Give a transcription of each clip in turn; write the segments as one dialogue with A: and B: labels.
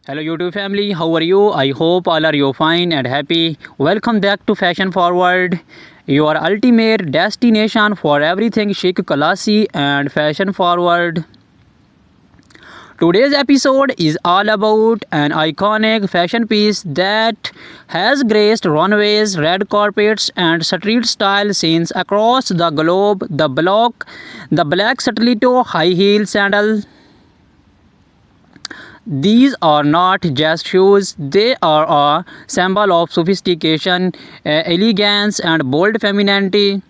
A: Hello YouTube family, how are you? I hope all are you fine and happy. Welcome back to Fashion Forward, your ultimate destination for everything chic, classy and fashion forward. Today's episode is all about an iconic fashion piece that has graced runways, red carpets, and street style scenes across the globe. The black stiletto high heel sandal. These are not just shoes, they are a symbol of sophistication, elegance, and bold femininity.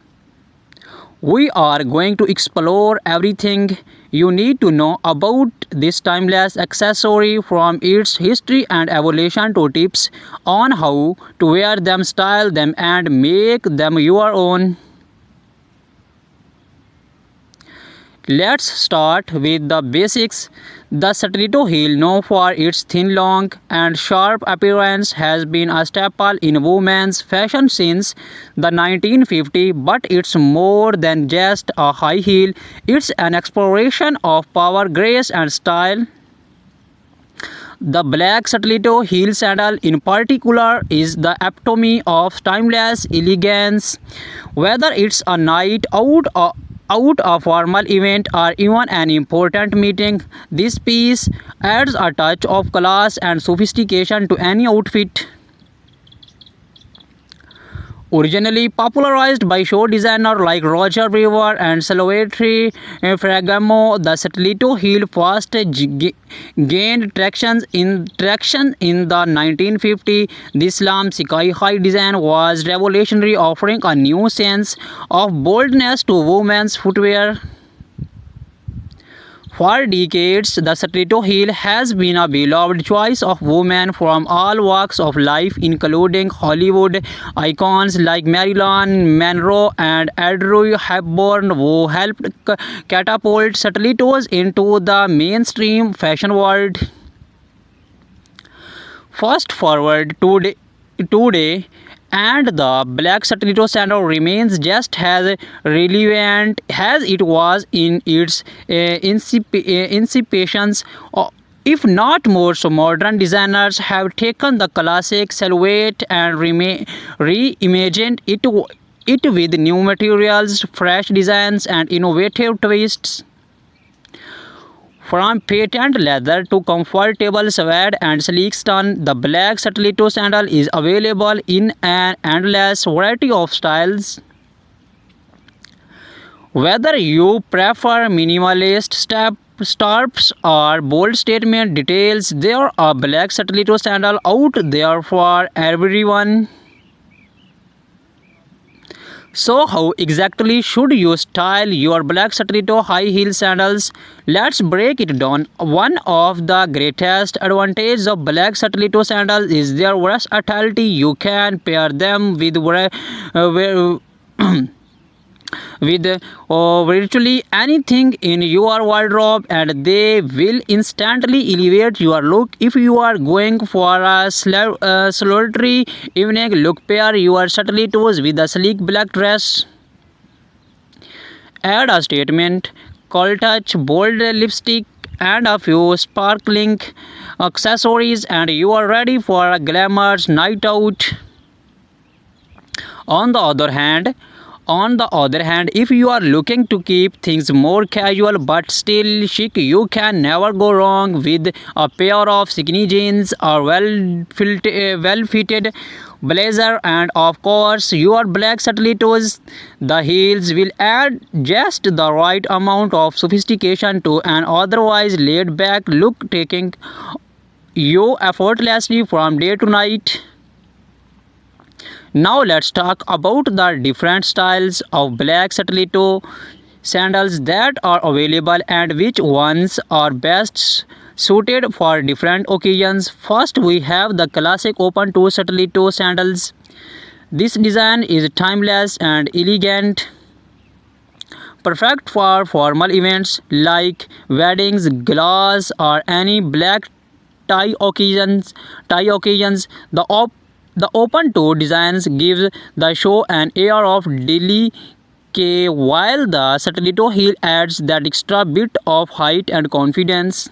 A: We are going to explore everything you need to know about this timeless accessory, from its history and evolution to tips on how to wear them, style them, and make them your own. Let's start with the basics. The stiletto heel, known for its thin, long, and sharp appearance, has been a staple in women's fashion since the 1950s, but it's more than just a high heel. It's an exploration of power, grace, and style. The black stiletto heel sandal in particular is the epitome of timeless elegance. Whether it's a night out a formal event or even an important meeting, this piece adds a touch of class and sophistication to any outfit. Originally popularized by show designers like Roger Weaver and Salvatore Ferragamo, the stiletto heel first gained traction in the 1950s. This slim, sky-high design was revolutionary, offering a new sense of boldness to women's footwear. For decades, the stiletto heel has been a beloved choice of women from all walks of life, including Hollywood icons like Marilyn Monroe and Audrey Hepburn, who helped catapult stilettos into the mainstream fashion world. Fast forward today, and the black stiletto sandal remains just as relevant as it was in its incipience. If not more, so modern designers have taken the classic silhouette and reimagined it with new materials, fresh designs, and innovative twists. From patent leather to comfortable suede and sleek stone, the black stiletto sandal is available in an endless variety of styles. Whether you prefer minimalist straps or bold statement details, there are black stiletto sandal out there for everyone. So how exactly should you style your black stiletto high heel sandals? Let's break it down. One of the greatest advantages of black stiletto sandals is their versatility. You can pair them with virtually anything in your wardrobe, and they will instantly elevate your look. If you are going for a solitary evening look, pair your stilettos with a sleek black dress. Add a statement cold touch, bold lipstick, and a few sparkling accessories, and you are ready for a glamorous night out. On the other hand, if you are looking to keep things more casual but still chic, you can never go wrong with a pair of skinny jeans or well-fitted blazer, and of course your black stilettos. The heels will add just the right amount of sophistication to an otherwise laid-back look, taking you effortlessly from day to night. Now let's talk about the different styles of black stiletto sandals that are available and which ones are best suited for different occasions. First, we have the classic open toe stiletto sandals. This design is timeless and elegant, perfect for formal events like weddings, galas, or any black tie occasions. The open toe designs gives the show an air of delicate, while the stiletto heel adds that extra bit of height and confidence.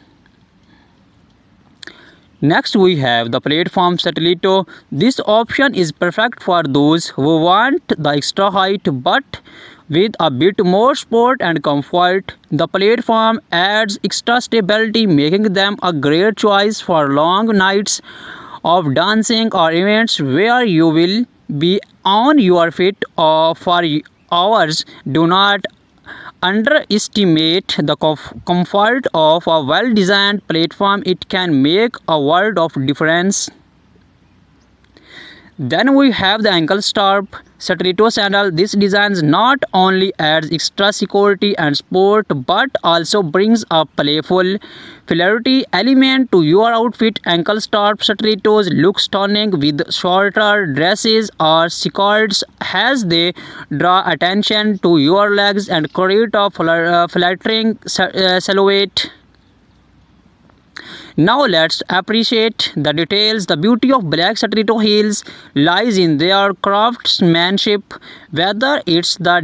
A: Next we have the platform Satellito. This option is perfect for those who want the extra height but with a bit more support and comfort. The platform adds extra stability, making them a great choice for long nights of dancing or events where you will be on your feet for hours. Do not underestimate the comfort of a well-designed platform. It can make a world of difference. Then we have the ankle strap Satellito sandal. This design not only adds extra security and sport but also brings a playful flairty element to your outfit. Ankle strap Satellitos look stunning with shorter dresses or skirts as they draw attention to your legs and create a flattering silhouette. Now let's appreciate the details. The beauty of black Satellito heels lies in their craftsmanship, whether it's the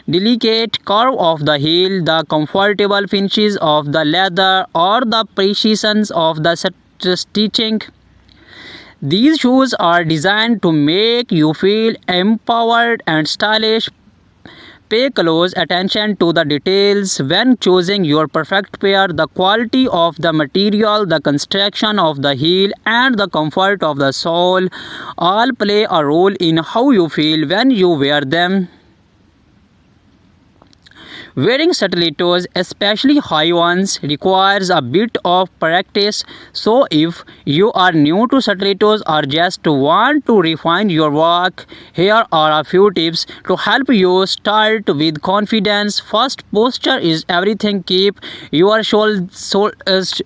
A: delicate curve of the heel, the comfortable finishes of the leather, or the precision of the stitching. These shoes are designed to make you feel empowered and stylish. Pay close attention to the details when choosing your perfect pair. The quality of the material, the construction of the heel, and the comfort of the sole all play a role in how you feel when you wear them. Wearing Satellitos, especially high ones, requires a bit of practice. So if you are new to Satellitos or just want to refine your walk, here are a few tips to help you start with confidence. First, posture is everything. Keep your shoulders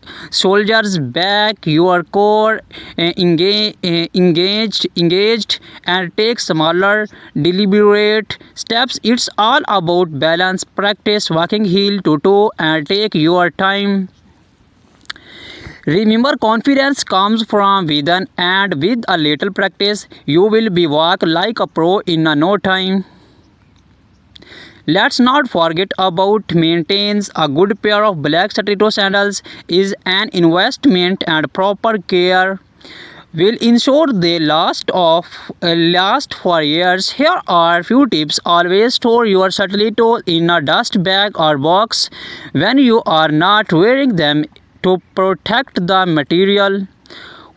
A: back, your core engaged, and take smaller, deliberate steps. It's all about balance. Practice walking heel to toe and take your time. Remember, confidence comes from within, and with a little practice, you will be walk like a pro in no time. Let's not forget about maintains. A good pair of black Satellito sandals is an investment, and proper care will ensure they last for years. Here are few tips. Always store your Satellito in a dust bag or box when you are not wearing them to protect the material.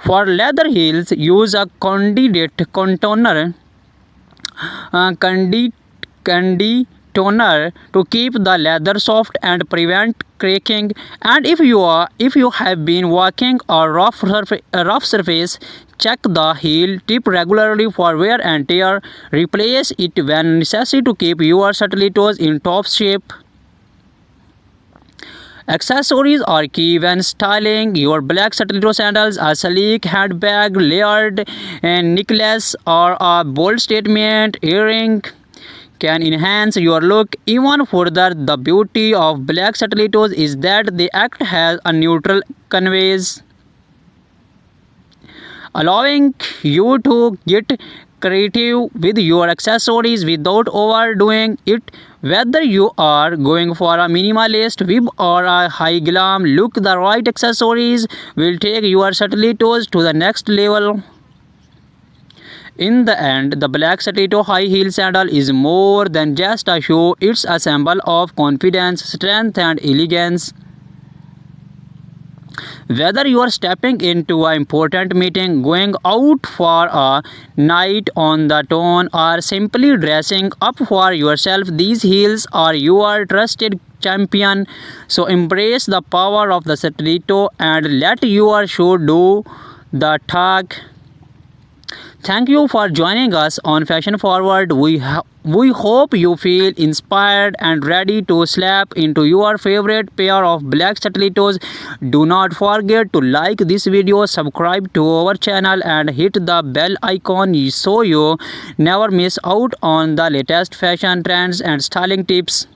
A: For leather heels, use a conditioner to keep the leather soft and prevent cracking. And if you have been walking a rough surface, check the heel tip regularly for wear and tear. Replace it when necessary to keep your Satellitos in top shape. Accessories are key when styling your black Satellito sandals. A sleek handbag, layered necklace, or a bold statement earring can enhance your look even further. The beauty of black Satellitos is that they act as a neutral canvas, allowing you to get creative with your accessories without overdoing it. Whether you are going for a minimalist vibe or a high glam look, the right accessories will take your Satellitos to the next level. In the end, the black Satellito high heel sandal is more than just a shoe. It's a symbol of confidence, strength, and elegance. Whether you are stepping into an important meeting, going out for a night on the town, or simply dressing up for yourself, these heels are your trusted champion. So embrace the power of the Satellito and let your shoe do the talk. Thank you for joining us on Fashion Forward. We hope you feel inspired and ready to slap into your favorite pair of black Satellitos. Do not forget to like this video, subscribe to our channel, and hit the bell icon so you never miss out on the latest fashion trends and styling tips.